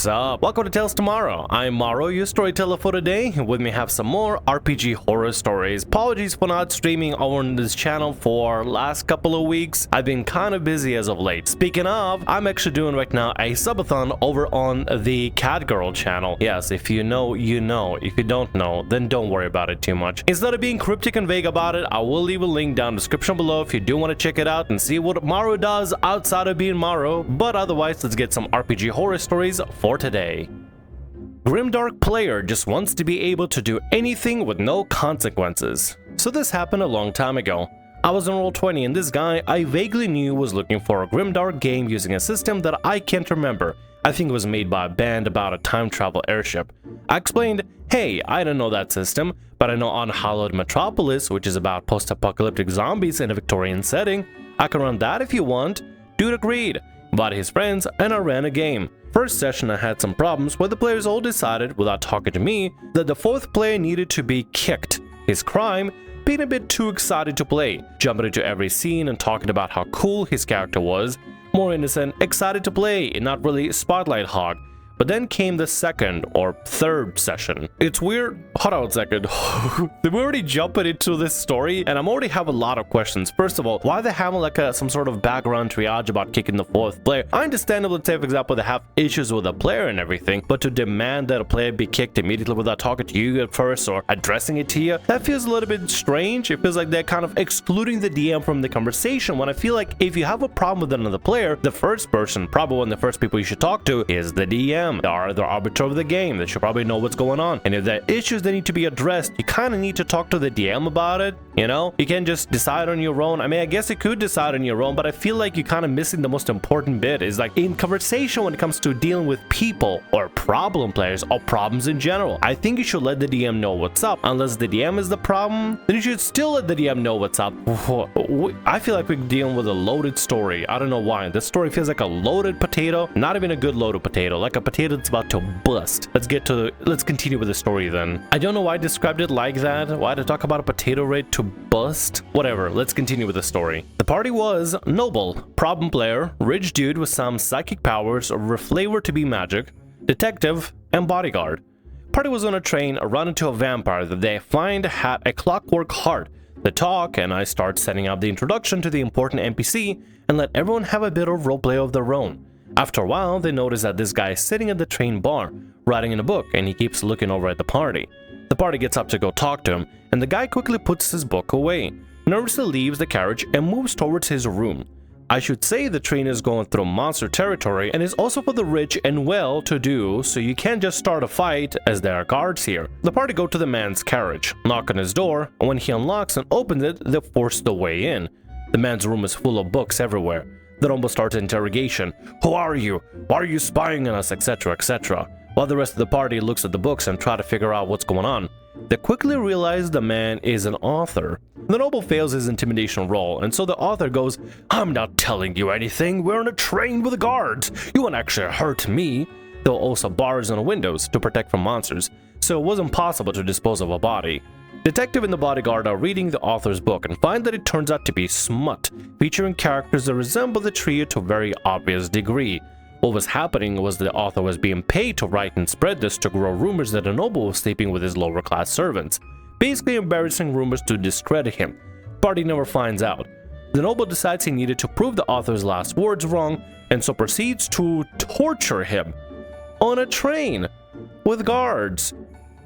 What's up? Welcome to Tales Tomorrow. I'm Morrow, your storyteller for today. With me have some more RPG horror stories. Apologies for not streaming on this channel for last couple of weeks. I've been kind of busy as of late. Speaking of, I'm actually doing right now a subathon over on the Cat Girl channel. Yes, if you know, you know. If you don't know, then don't worry about it too much. Instead of being cryptic and vague about it, I will leave a link down in the description below if you do want to check it out and see what Morrow does outside of being Morrow. But otherwise, let's get some RPG horror stories for today. Grimdark player just wants to be able to do anything with no consequences. So this happened a long time ago. I was on Roll20 and this guy I vaguely knew was looking for a Grimdark game using a system that I can't remember. I think it was made by a band about a time travel airship. I explained, hey, I don't know that system, but I know Unhallowed Metropolis, which is about post-apocalyptic zombies in a Victorian setting. I can run that if you want. Dude agreed, invited his friends, and I ran a game. First session I had some problems where the players all decided, without talking to me, that the fourth player needed to be kicked. His crime? Being a bit too excited to play, jumping into every scene and talking about how cool his character was. More innocent, excited to play, and not really spotlight hog. But then came the second or third session. It's weird. Hold on a second. We're already jumping into this story and I'm already have a lot of questions. First of all, why they have like some sort of background triage about kicking the fourth player? I understand, let's say for example, they have issues with a player and everything, but to demand that a player be kicked immediately without talking to you at first or addressing it to you, that feels a little bit strange. It feels like they're kind of excluding the DM from the conversation, when I feel like if you have a problem with another player, the first person, probably one of the first people you should talk to, is the DM. They are the arbiter of the game. They should probably know what's going on. And if there are issues that need to be addressed, you kind of need to talk to the DM about it. You know, you can't just decide on your own. I mean, I guess you could decide on your own, but I feel like you're kind of missing the most important bit. Is like in conversation when it comes to dealing with people or problem players or problems in general. I think you should let the DM know what's up. Unless the DM is the problem, then you should still let the DM know what's up. I feel like we're dealing with a loaded story. I don't know why. This story feels like a loaded potato. Not even a good loaded potato. Like a potato that's about to bust. Let's continue with the story then. I don't know why I described it like that. Why to talk about a potato ready to bust? Whatever, let's continue with the story. The party was Noble, problem player, rich dude with some psychic powers or flavor to be magic, detective, and bodyguard. Party was on a train, run into a vampire that they find had a clockwork heart. They talk and I start setting up the introduction to the important NPC and let everyone have a bit of roleplay of their own. After a while, they notice that this guy is sitting at the train bar, writing in a book, and he keeps looking over at the party. The party gets up to go talk to him, and the guy quickly puts his book away, nervously leaves the carriage and moves towards his room. I should say the train is going through monster territory and is also for the rich and well-to-do, so you can't just start a fight as there are guards here. The party go to the man's carriage, knock on his door, and when he unlocks and opens it, they force the way in. The man's room is full of books everywhere. The Noble starts interrogation. Who are you? Why are you spying on us? Etc. etc. While the rest of the party looks at the books and try to figure out what's going on. They quickly realize the man is an author. The Noble fails his intimidation roll, and so the author goes, I'm not telling you anything. We're on a train with guards. You won't actually hurt me. There were also bars on the windows to protect from monsters, so it wasn't possible to dispose of a body. Detective and the bodyguard are reading the author's book and find that it turns out to be smut, featuring characters that resemble the trio to a very obvious degree. What was happening was the author was being paid to write and spread this to grow rumors that a noble was sleeping with his lower class servants, basically embarrassing rumors to discredit him. Party never finds out. The noble decides he needed to prove the author's last words wrong, and so proceeds to torture him on a train with guards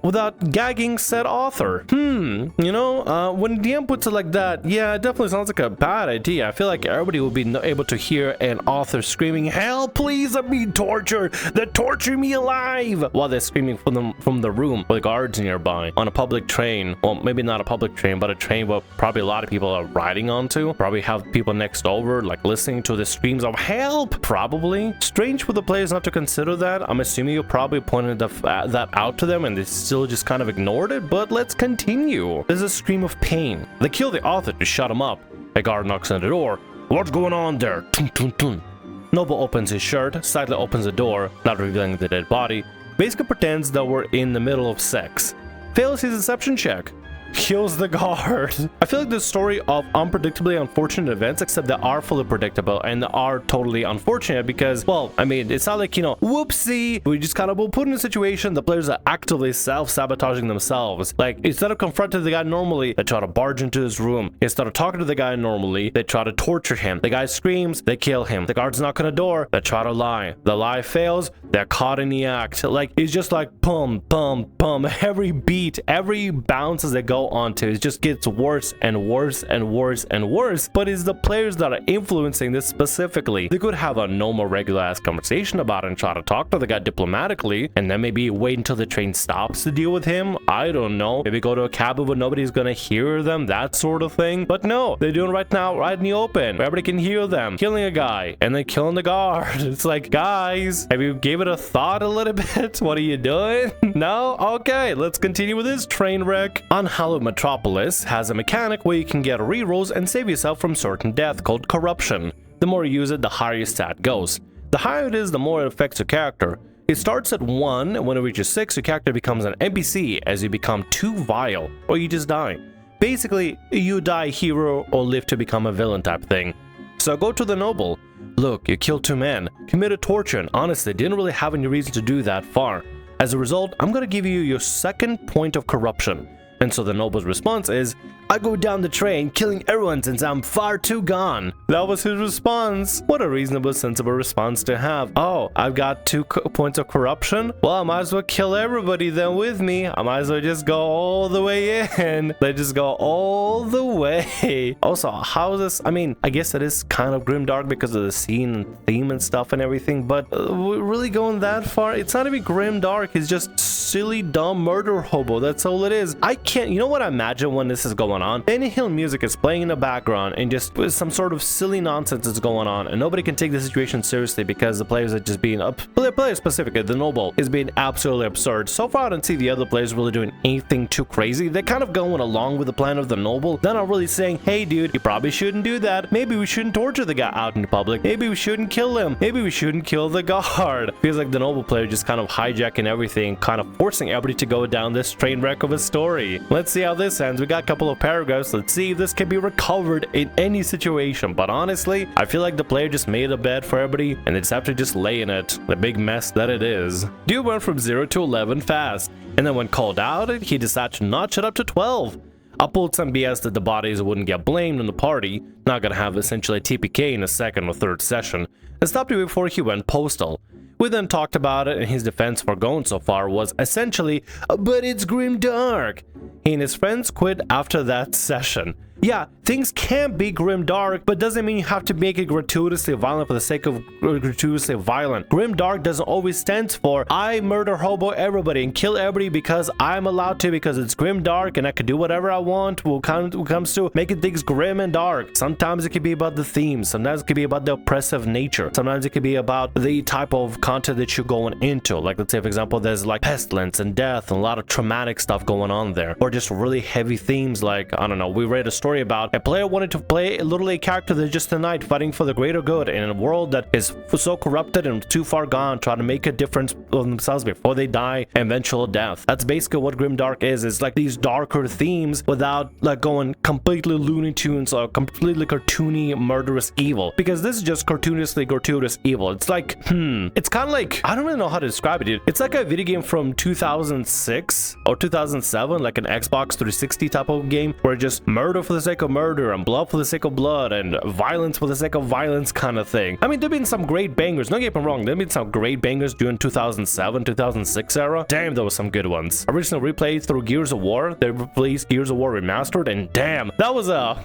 without gagging said author. You know, when DM puts it like that, yeah, it definitely sounds like a bad idea. I feel like everybody will be able to hear an author screaming, help, please, I'm being tortured, they're torturing me alive, while they're screaming from the room with guards nearby on a public train. Well, maybe not a public train, but a train where probably a lot of people are riding onto. Probably have people next over like listening to the screams of help, probably. Strange for the players not to consider that. I'm assuming you probably pointed that out to them and they still just kind of ignored it, but let's continue. There's a scream of pain. They kill the author to shut him up. A guard knocks on the door. What's going on there? Tum, tum, tum. Noble opens his shirt, slightly opens the door, not revealing the dead body, basically pretends that we're in the middle of sex. Fails his deception check. kills the guard. I feel like the story of unpredictably unfortunate events, except that are fully predictable and are totally unfortunate because, well, I mean, it's not like, you know, whoopsie, we just kind of will put in a situation the players are actively self-sabotaging themselves. Like, instead of confronting the guy normally, they try to barge into his room. Instead of talking to the guy normally, they try to torture him. The guy screams, they kill him. The guards knock on the door, they try to lie. The lie fails, they're caught in the act. Like, it's just like pum, pum, pum. Every beat, every bounce as they go onto, it just gets worse and worse and worse and worse. But it's the players that are influencing this specifically. They could have a normal, regular ass conversation about it and try to talk to the guy diplomatically, and then maybe wait until the train stops to deal with him. I don't know. Maybe go to a cabin where nobody's gonna hear them, that sort of thing. But no, they're doing right now, right in the open, where everybody can hear them, killing a guy and then killing the guard. It's like, guys, have you gave it a thought a little bit? What are you doing? No? Okay, let's continue with this train wreck. Unhallowed Metropolis has a mechanic where you can get rerolls and save yourself from certain death called corruption. The more you use it, the higher your stat goes. The higher it is, the more it affects your character. It starts at 1, and when it reaches 6, your character becomes an NPC as you become too vile, or you just die. Basically, you die hero or live to become a villain type thing. So go to the noble. Look, you killed 2 men, committed torture, and honestly didn't really have any reason to do that far. As a result, I'm gonna give you your 2nd point of corruption. And so the noble's response is, I go down the train killing everyone since I'm far too gone. That was his response. What a reasonable, sensible response to have. Oh, I've got 2 points of corruption? Well, I might as well kill everybody then with me. I might as well just go all the way in. Let's just go all the way. Also, how is this? I mean, I guess it is kind of grimdark because of the scene and theme and stuff and everything, but we're really going that far? It's not even grimdark. It's just silly, dumb murder hobo. That's all it is. I can't, you know what I imagine when this is going on? Benny Hill music is playing in the background and just some sort of silly nonsense is going on, and nobody can take the situation seriously because the players are just being players specifically, the noble is being absolutely absurd. So far I don't see the other players really doing anything too crazy. They're kind of going along with the plan of the noble. They're not really saying, hey dude, you probably shouldn't do that. Maybe we shouldn't torture the guy out in public. Maybe we shouldn't kill him. Maybe we shouldn't kill the guard. Feels like the noble player just kind of hijacking everything, kind of forcing everybody to go down this train wreck of a story. Let's see how this ends. We got a couple of paragraphs. Let's see if this can be recovered in any situation. But honestly, I feel like the player just made a bed for everybody and it's after just laying it, the big mess that it is. Dude went from 0 to 11 fast, and then when called out, he decided to notch it up to 12. I pulled some BS that the bodies wouldn't get blamed in the party, not gonna have essentially TPK in a 2nd or 3rd session, and stopped him before he went postal. We then talked about it, and his defense for going so far was essentially, but it's grimdark. He and his friends quit after that session. Yeah, things can be grimdark, but doesn't mean you have to make it gratuitously violent for the sake of gratuitously violent. Grimdark doesn't always stand for, I murder hobo everybody and kill everybody because I'm allowed to, because it's grimdark and I can do whatever I want when it comes to making things grim and dark. Sometimes it can be about the themes, sometimes it can be about the oppressive nature, sometimes it can be about the type of content that you're going into. Like, let's say for example, there's like pestilence and death and a lot of traumatic stuff going on there, or just really heavy themes. Like, I don't know, we read a story about a player wanted to play literally a character that's just a knight fighting for the greater good in a world that is so corrupted and too far gone, trying to make a difference of themselves before they die eventual death. That's basically what grimdark is. It's like these darker themes without like going completely Looney Tunes or completely cartoony murderous evil, because this is just cartoonishly gratuitous evil. It's like it's kind of like, I don't really know how to describe it, dude. It's like a video game from 2006 or 2007, like an Xbox 360 type of game where just murder for the sake of murder and blood for the sake of blood and violence for the sake of violence kind of thing. I mean, there've been some great bangers, don't get me wrong, there've been some great bangers during 2007, 2006 era. Damn, there was some good ones. Original replay through Gears of War, they released Gears of War Remastered, and damn, that was a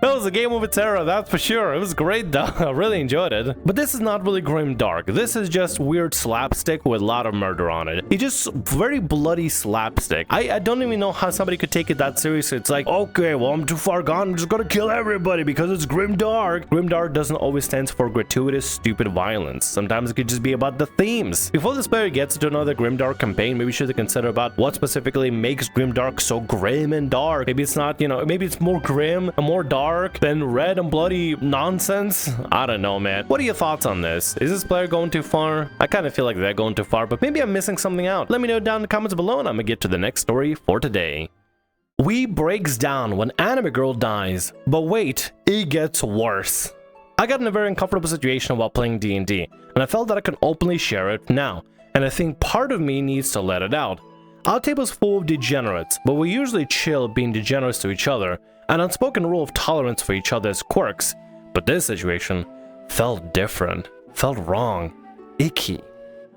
that was a game of its era, that's for sure. It was great though, I really enjoyed it. But this is not really grim dark. This is just weird slapstick with a lot of murder on it. It's just very bloody slapstick. I don't even know how somebody could take it that seriously. It's like, okay, well, I'm too far gone, I'm just gonna kill everybody because it's grimdark. Grimdark doesn't always stand for gratuitous, stupid violence. Sometimes it could just be about the themes. Before this player gets into another grimdark campaign, maybe you should consider about what specifically makes grimdark so grim and dark. Maybe it's not, you know, maybe it's more grim and more dark than red and bloody nonsense. I don't know, man. What are your thoughts on this? Is this player going too far? I kind of feel like they're going too far, but maybe I'm missing something out. Let me know down in the comments below, and I'm gonna get to the next story for today. Weeb breaks down when anime girl dies, but wait, it gets worse. I got in a very uncomfortable situation while playing D&D, and I felt that I could openly share it now, and I think part of me needs to let it out. Our table's full of degenerates, but we usually chill being degenerates to each other, an unspoken rule of tolerance for each other's quirks, but this situation felt different, felt wrong, icky.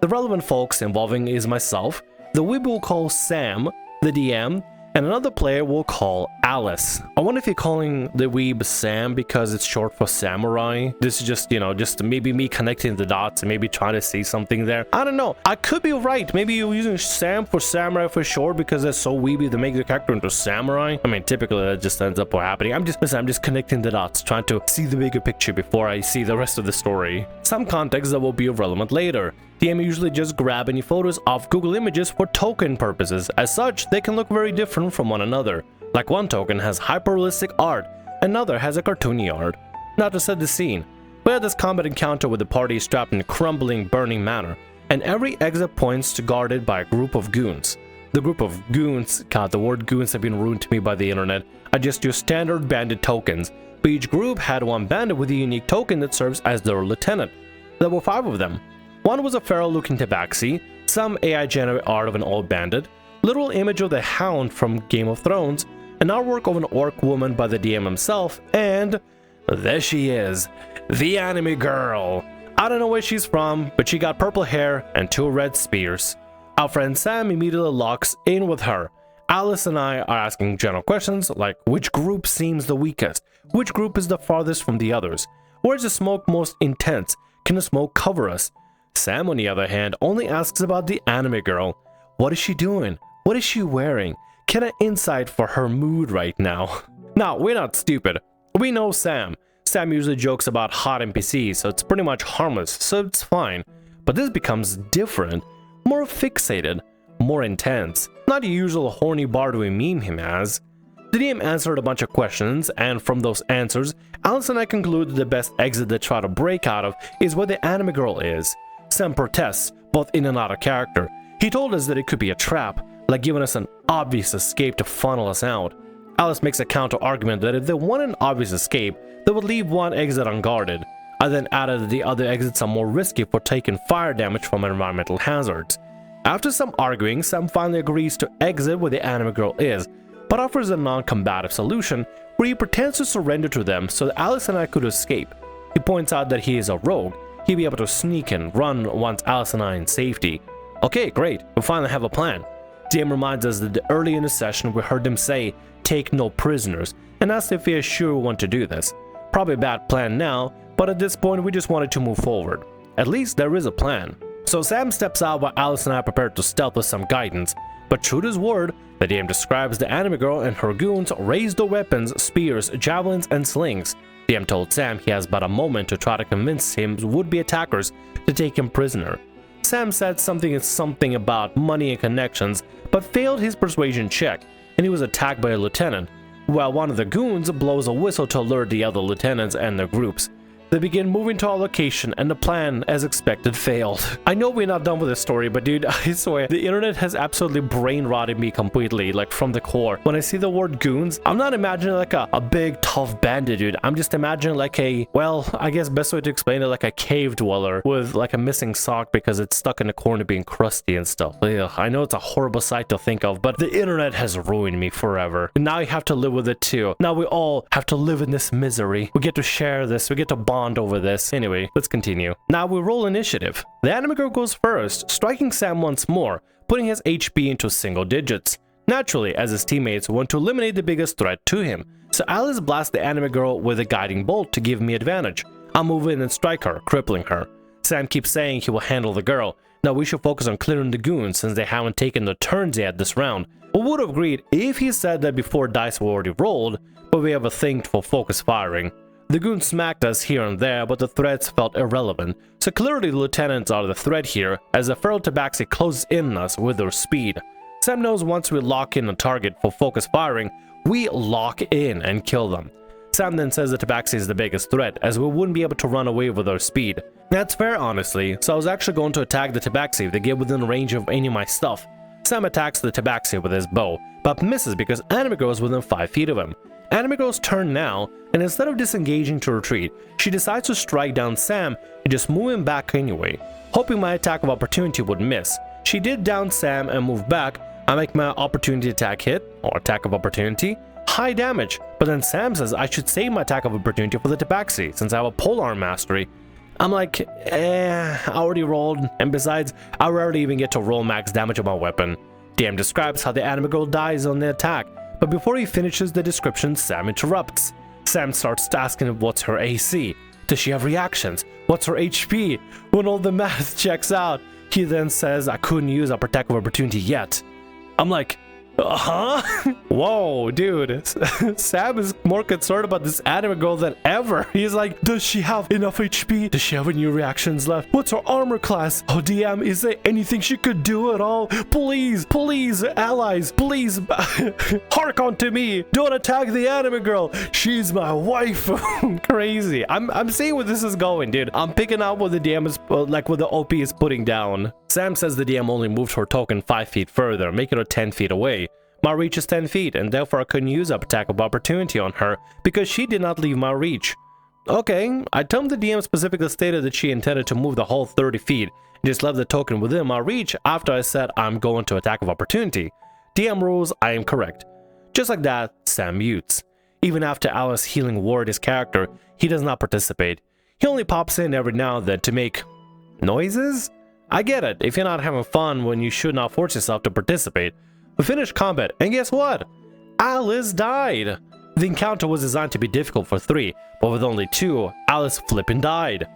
The relevant folks involving is myself, the Weeb will call Sam, the DM, and another player we'll call Alice. I wonder if you're calling the Weeb Sam because it's short for samurai. This is just, just maybe me connecting the dots and maybe trying to see something there. I don't know. I could be right. Maybe you're using Sam for samurai for short because they're so weeby to make the character into samurai. I mean, typically that just ends up happening. I'm just connecting the dots, trying to see the bigger picture before I see the rest of the story. Some context that will be relevant later. DM usually just grab any photos off Google Images for token purposes. As such, they can look very different from one another. Like one token has hyper-realistic art, another has a cartoony art. Now to set the scene, we had this combat encounter with the party strapped in a crumbling, burning manor, and every exit points to guarded by a group of goons. The group of goons, God, the word goons have been ruined to me by the internet, are just your standard bandit tokens, but each group had one bandit with a unique token that serves as their lieutenant. There were 5 of them. One was a feral-looking tabaxi, some AI-generated art of an old bandit, literal image of the Hound from Game of Thrones, an artwork of an orc woman by the DM himself, and there she is, the anime girl. I don't know where she's from, but she got purple hair and 2 red spears. Our friend Sam immediately locks in with her. Alice and I are asking general questions like which group seems the weakest, which group is the farthest from the others, where's the smoke most intense, can the smoke cover us? Sam, on the other hand, only asks about the anime girl. What is she doing? What is she wearing? Get an insight for her mood right now. Now, we're not stupid. We know Sam. Sam usually jokes about hot NPCs, so it's pretty much harmless, so it's fine. But this becomes different, more fixated, more intense. Not the usual horny bard we meme him as. The DM answered a bunch of questions, and from those answers, Alice and I concluded the best exit to try to break out of is where the anime girl is. Sam protests, both in and out of character. He told us that it could be a trap, like giving us an obvious escape to funnel us out. Alice makes a counter-argument that if they want an obvious escape, they would leave one exit unguarded. I then added that the other exits are more risky for taking fire damage from environmental hazards. After some arguing, Sam finally agrees to exit where the anime girl is, but offers a non-combative solution where he pretends to surrender to them so that Alice and I could escape. He points out that he is a rogue. He'd be able to sneak and run once Alice and I in safety. Okay, great, we finally have a plan. DM reminds us that early in the session we heard him say, "Take no prisoners," and asked if we are sure we want to do this. Probably a bad plan now, but at this point we just wanted to move forward. At least there is a plan. So Sam steps out while Alice and I are prepared to stealth with some guidance, but true to his word, the DM describes the anime girl and her goons raise their weapons, spears, javelins, and slings. DM told Sam he has but a moment to try to convince him would-be attackers to take him prisoner. Sam said something about money and connections, but failed his persuasion check, and he was attacked by a lieutenant, while one of the goons blows a whistle to alert the other lieutenants and their groups. They begin moving to our location, and the plan, as expected, failed. I know we're not done with this story, but dude, I swear, the internet has absolutely brain-rotted me completely, like from the core. When I see the word goons, I'm not imagining like a big, tough bandit, dude. I'm just imagining like a, well, I guess best way to explain it, like a cave dweller with like a missing sock because it's stuck in the corner being crusty and stuff. Ugh, I know it's a horrible sight to think of, but the internet has ruined me forever. And now you have to live with it too. Now we all have to live in this misery. We get to share this, we get to bond over this. Anyway, let's continue. Now we roll initiative. The anime girl goes first, striking Sam once more, putting his HP into single digits. Naturally, as his teammates want to eliminate the biggest threat to him, so Alice blasts the anime girl with a guiding bolt to give me advantage. I'll move in and strike her, crippling her. Sam keeps saying he will handle the girl. Now we should focus on clearing the goons since they haven't taken the turns yet this round. We would have agreed if he said that before dice were already rolled, but we have a thing for focus firing. The goons smacked us here and there, but the threats felt irrelevant, so clearly the lieutenants are the threat here, as the feral tabaxi closes in on us with their speed. Sam knows once we lock in a target for focus firing, we lock in and kill them. Sam then says the tabaxi is the biggest threat, as we wouldn't be able to run away with our speed. That's fair, honestly, so I was actually going to attack the tabaxi if they get within range of any of my stuff. Sam attacks the tabaxi with his bow, but misses because Anime Girl is within 5 feet of him. Anime Girl's turn now, and instead of disengaging to retreat, she decides to strike down Sam and just move him back anyway, hoping my attack of opportunity would miss. She did down Sam and move back. I make my opportunity attack hit, or attack of opportunity, high damage, but then Sam says I should save my attack of opportunity for the tabaxi since I have a polearm mastery. I'm like, I already rolled, and besides, I rarely even get to roll max damage on my weapon. DM describes how the Anime Girl dies on the attack, but before he finishes the description, Sam interrupts. Sam starts asking what's her AC, does she have reactions, what's her HP? When all the math checks out, he then says I couldn't use a attack of opportunity yet. I'm like, Whoa, dude. Sam is more concerned about this Anime Girl than ever. He's like, does she have enough HP? Does she have any reactions left? What's her armor class? Oh, DM, is there anything she could do at all? Please, please, allies, please, hark on to me. Don't attack the Anime Girl. She's my wife. Crazy. I'm seeing where this is going, dude. I'm picking out what the DM is, like what the OP is putting down. Sam says the DM only moved her token 5 feet further, making her 10 feet away. My reach is 10 feet, and therefore I couldn't use up attack of opportunity on her because she did not leave my reach. Okay, I told the DM specifically stated that she intended to move the whole 30 feet and just left the token within my reach after I said I'm going to attack of opportunity. DM rules, I am correct. Just like that, Sam mutes. Even after Alice healing ward his character, he does not participate. He only pops in every now and then to make noises? I get it, if you're not having fun when you should not force yourself to participate. We finished combat, and guess what? Alice died! The encounter was designed to be difficult for 3, but with only 2, Alice flippin' died.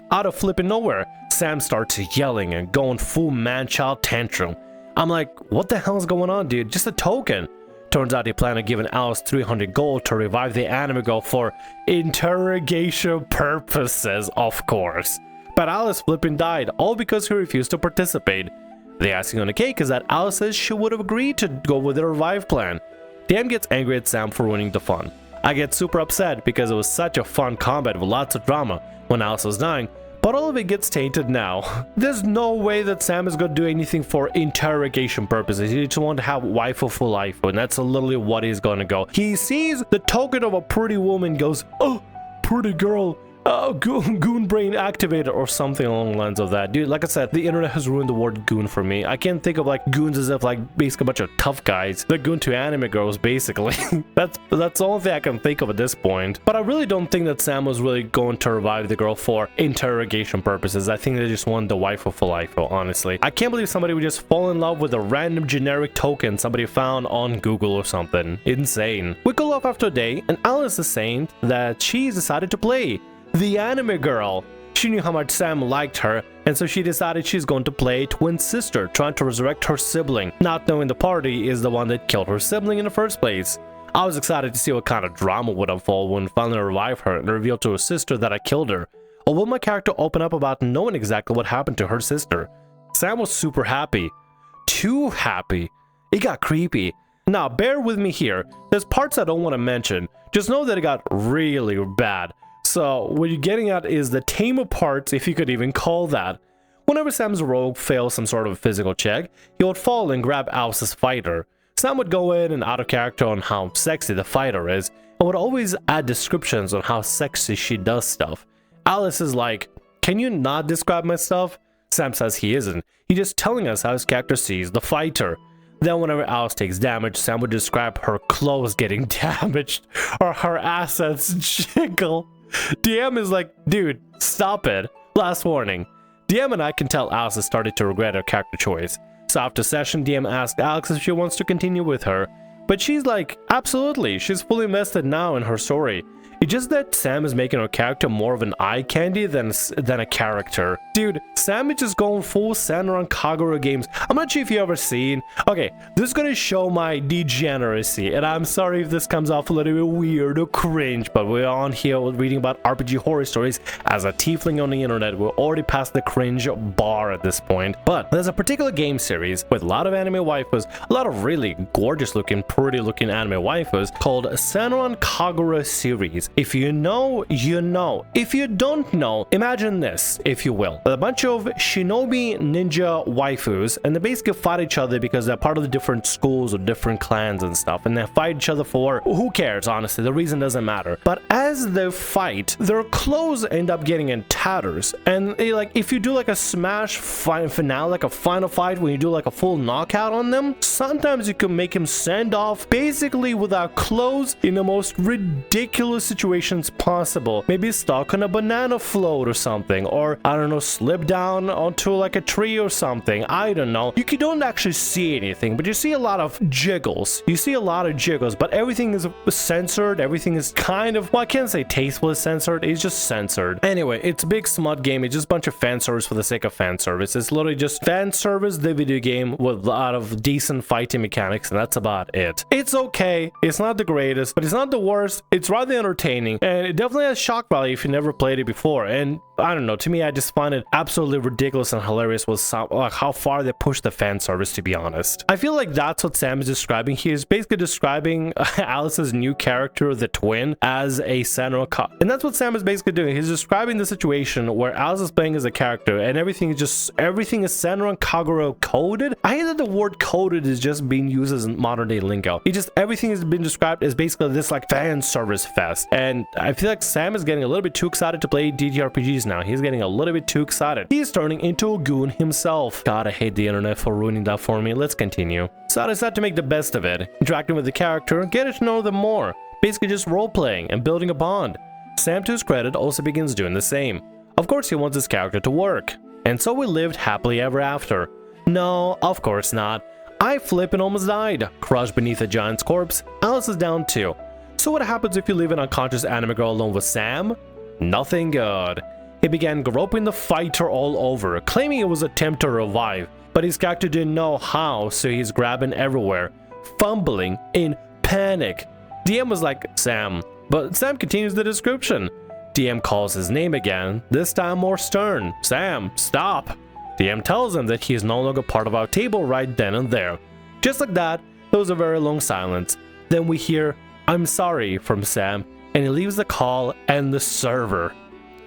Out of flippin' nowhere, Sam starts yelling and going full man-child tantrum. I'm like, what the hell is going on, dude? Just a token. Turns out he planned on giving Alice 300 gold to revive the Anime Girl for interrogation purposes, of course. But Alice flippin' died, all because he refused to participate. The icing on the cake is that Alice says she would have agreed to go with the revive plan. DM gets angry at Sam for ruining the fun. I get super upset because it was such a fun combat with lots of drama when Alice was dying, but all of it gets tainted now. There's no way that Sam is going to do anything for interrogation purposes. He just wants to have waifu for life, and that's literally what he's going to go. He sees the token of a pretty woman, goes, oh, pretty girl. Goon brain activated or something along the lines of that. Dude, like I said, the internet has ruined the word goon for me. I can't think of like goons as if like basically a bunch of tough guys. They're goon to anime girls basically. that's the only thing I can think of at this point. But I really don't think that Sam was really going to revive the girl for interrogation purposes. I think they just wanted the waifu for life, honestly. I can't believe somebody would just fall in love with a random generic token somebody found on Google or something. Insane. We go off after a day and Alice is saying that she's decided to play the Anime Girl. She knew how much Sam liked her, and so she decided she's going to play twin sister, trying to resurrect her sibling, not knowing the party is the one that killed her sibling in the first place. I was excited to see what kind of drama would unfold when finally revive her and reveal to her sister that I killed her. Or will my character open up about knowing exactly what happened to her sister? Sam was super happy. Too happy. It got creepy. Now, bear with me here. There's parts I don't want to mention. Just know that it got really bad. So what you're getting at is the tamer parts, if you could even call that. Whenever Sam's rogue fails some sort of physical check, he would fall and grab Alice's fighter. Sam would go in and out of character on how sexy the fighter is, and would always add descriptions on how sexy she does stuff. Alice is like, can you not describe my stuff? Sam says he isn't. He's just telling us how his character sees the fighter. Then whenever Alice takes damage, Sam would describe her clothes getting damaged or her assets jiggle. DM is like, dude, stop it. Last warning. DM and I can tell Alice has started to regret her character choice. So after session, DM asked Alex if she wants to continue with her. But she's like, absolutely, she's fully invested now in her story. It's just that Sam is making her character more of an eye candy than a character. Dude, Sam is just going full Senran Kagura games. I'm not sure if you ever seen. Okay, this is gonna show my degeneracy, and I'm sorry if this comes off a little bit weird or cringe, but we're on here reading about RPG horror stories as a tiefling on the internet. We're already past the cringe bar at this point. But there's a particular game series with a lot of anime waifus, a lot of really gorgeous looking, pretty looking anime waifus called Senran Kagura series. If you know, you know. If you don't know, imagine this, if you will. A bunch of shinobi ninja waifus, and they basically fight each other because they're part of the different schools or different clans and stuff, and they fight each other for who cares, honestly. The reason doesn't matter. But as they fight, their clothes end up getting in tatters. And like, if you do like a smash finale, like a final fight, when you do like a full knockout on them, sometimes you can make him send off basically without clothes in the most ridiculous situations possible. Maybe stuck on a banana float or something, or I don't know, slip down onto like a tree or something. I don't know. You don't actually see anything, but you see a lot of jiggles. You see a lot of jiggles, but everything is censored. Everything is kind of, well, I can't say tastefully censored. It's just censored. Anyway, it's a big smut game. It's just a bunch of fan service for the sake of fan service. It's literally just fan service, the video game, with a lot of decent fighting mechanics, and that's about it. It's okay. It's not the greatest, but it's not the worst. It's rather entertaining, and it definitely has shock value if you never played it before. And I don't know, to me, I just find it absolutely ridiculous and hilarious with like how far they push the fan service, to be honest. I feel like that's what Sam is describing. He is basically describing Alice's new character, the twin, as a Senran, and that's what Sam is basically doing. He's describing the situation where Alice is playing as a character, and everything is Senran Kagura coded. I hate that the word coded is just being used as modern day lingo. Everything has been described as basically this like fan service fest, and I feel like Sam is getting a little bit too excited to play DTRPGs now. He's getting a little bit too excited. He's turning into a goon himself. God, I hate the internet for ruining that for me. Let's continue. So I decided to make the best of it, interacting with the character, getting to know them more, basically just role-playing and building a bond. Sam, to his credit, also begins doing the same. Of course, he wants his character to work. And so we lived happily ever after. No, of course not. I flippin' almost died. Crushed beneath a giant's corpse, Alice is down too. So what happens if you leave an unconscious anime girl alone with Sam? Nothing good. He began groping the fighter all over, claiming it was an attempt to revive, but his character didn't know how, so he's grabbing everywhere, fumbling in panic. DM was like, Sam, but Sam continues the description. DM calls his name again, this time more stern. Sam, stop. DM tells him that he is no longer part of our table right then and there. Just like that, there was a very long silence. Then we hear, I'm sorry, from Sam, and he leaves the call and the server.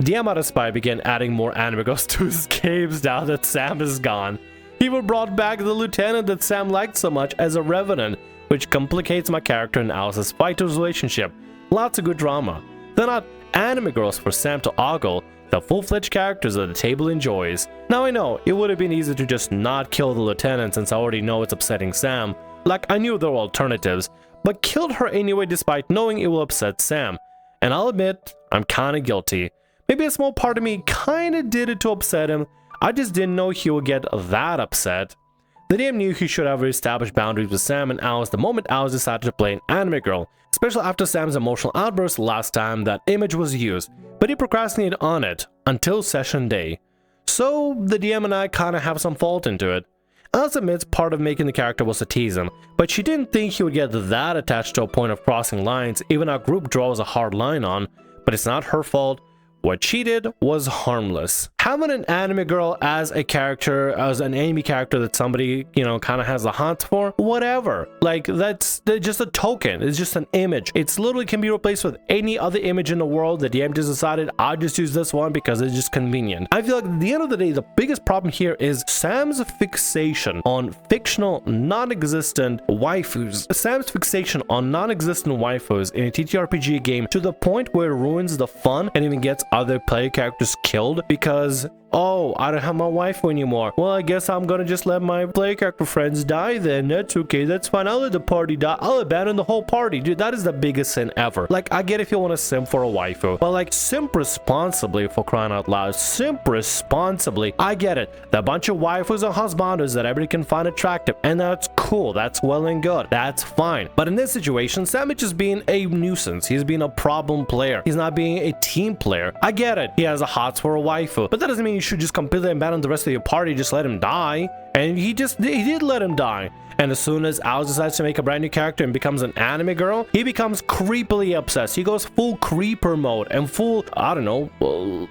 DM out of spite began adding more anime girls to his games now that Sam is gone. He even brought back the lieutenant that Sam liked so much as a revenant, which complicates my character and Alice's fighter's relationship. Lots of good drama. They're not anime girls for Sam to ogle, the full-fledged characters that the table enjoys. Now I know, it would have been easy to just not kill the lieutenant since I already know it's upsetting Sam. Like, I knew there were alternatives, but killed her anyway despite knowing it will upset Sam. And I'll admit, I'm kinda guilty. Maybe a small part of me kinda did it to upset him. I just didn't know he would get that upset. The DM knew he should have established boundaries with Sam and Alice the moment Alice decided to play an anime girl, especially after Sam's emotional outburst last time that image was used, but he procrastinated on it until session day. So the DM and I kinda have some fault into it. Alice admits part of making the character was to tease him, but she didn't think he would get that attached to a point of crossing lines even our group draws a hard line on, but it's not her fault. What she did was harmless. Having an anime girl as a character, as an anime character that somebody, you know, kind of has a hunt for, whatever. Like, that's just a token. It's just an image. It's literally can be replaced with any other image in the world. The DM just decided, I'll just use this one because it's just convenient. I feel like at the end of the day, the biggest problem here is Sam's fixation on fictional, non-existent waifus. Sam's fixation on non-existent waifus in a TTRPG game to the point where it ruins the fun and even gets other player characters killed because, oh, I don't have my waifu anymore. Well, I guess I'm gonna just let my player character friends die then. That's okay, that's fine. I'll let the party die. I'll abandon the whole party. Dude, that is the biggest sin ever. Like, I get if you want to simp for a waifu, but like, simp responsibly, for crying out loud. Simp responsibly. I get it. The bunch of waifus and husbandos that everybody can find attractive, and that's cool. That's well and good. That's fine. But in this situation, Sam is just being a nuisance. He's being a problem player. He's not being a team player. I get it. He has a hots for a waifu, but that doesn't mean you should just completely abandon the rest of your party. Just let him die. And he did let him die. And as soon as Alice decides to make a brand new character and becomes an anime girl, he becomes creepily obsessed. He goes full creeper mode and full, I don't know,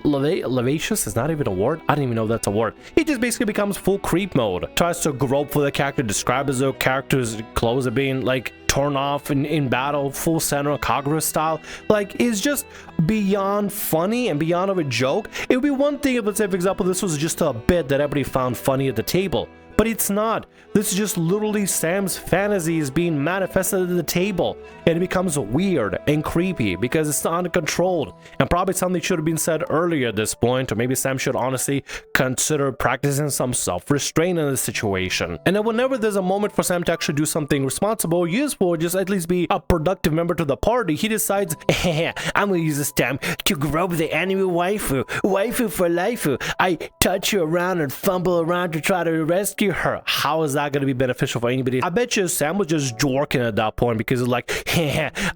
lavacious is not even a word. I don't even know if that's a word. He just basically becomes full creep mode. Tries to grope for the character, describe as though character's clothes are being like torn off in battle, full center Kagura style, like, is just beyond funny and beyond of a joke. It would be one thing if, let's say, for example, this was just a bit that everybody found funny at the table. But it's not. This is just literally Sam's fantasies being manifested at the table, and it becomes weird and creepy because it's not uncontrolled, and probably something should have been said earlier at this point, or maybe Sam should honestly consider practicing some self-restraint in this situation. And then whenever there's a moment for Sam to actually do something responsible or useful, or just at least be a productive member to the party, he decides, I'm gonna use this time to grope the anime waifu for life. I touch you around and fumble around to try to rescue her. How is that going to be beneficial for anybody? I bet you Sam was just jorking at that point because it's like,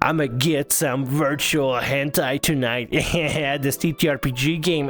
I'm gonna get some virtual hentai tonight at this TTRPG game.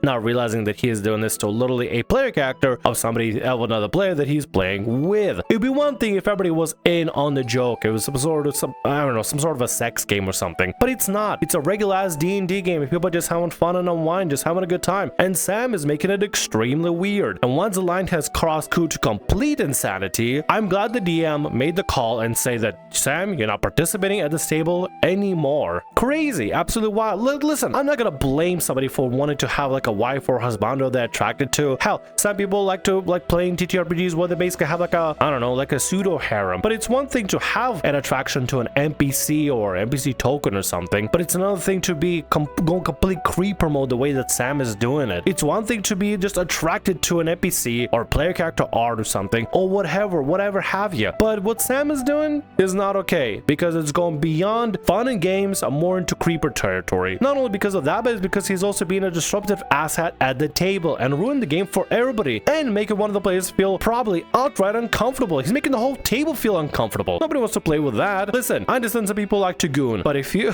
Not realizing that he is doing this to literally a player character of another player that he's playing with. It'd be one thing if everybody was in on the joke. It was some sort of a sex game or something, but it's not. It's a regular ass D&D game. People are just having fun and unwind, just having a good time, and Sam is making it extremely weird. And once the line has crossed to complete insanity, I'm glad the DM made the call and say that, Sam, you're not participating at this table anymore. Crazy, absolutely wild. Listen, I'm not gonna blame somebody for wanting to have like a wife or husbando they're attracted to. Hell, some people like playing TTRPGs where they basically have like a, I don't know, like a pseudo harem. But it's one thing to have an attraction to an NPC or NPC token or something, but it's another thing to be going complete creeper mode the way that Sam is doing it. It's one thing to be just attracted to an NPC or player character art or something, or whatever have you, but what Sam is doing is not okay, because it's going beyond fun and games and more into creeper territory. Not only because of that, but it's because he's also being a disruptive asshat at the table and ruined the game for everybody and making one of the players feel probably outright uncomfortable. He's making the whole table feel uncomfortable. Nobody wants to play with that. Listen, I understand some people like to goon, but if you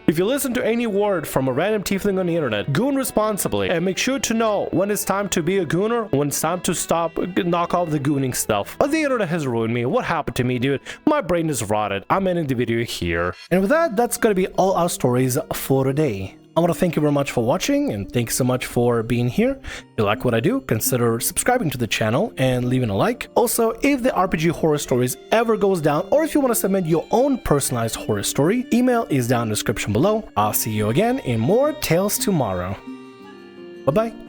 listen to any word from a random tiefling on the internet, goon responsibly and make sure to know when it's time to be a gooner, when it's time to stop, knock off the gooning stuff. The internet has ruined me. What happened to me, dude? My brain is rotted. I'm ending the video here. And with that, that's gonna be all our stories for today. I want to thank you very much for watching, and thanks so much for being here. If you like what I do, consider subscribing to the channel and leaving a like. Also, if the RPG Horror Stories ever goes down, or if you want to submit your own personalized horror story, email is down in the description below. I'll see you again in more Tales Tomorrow. Bye-bye.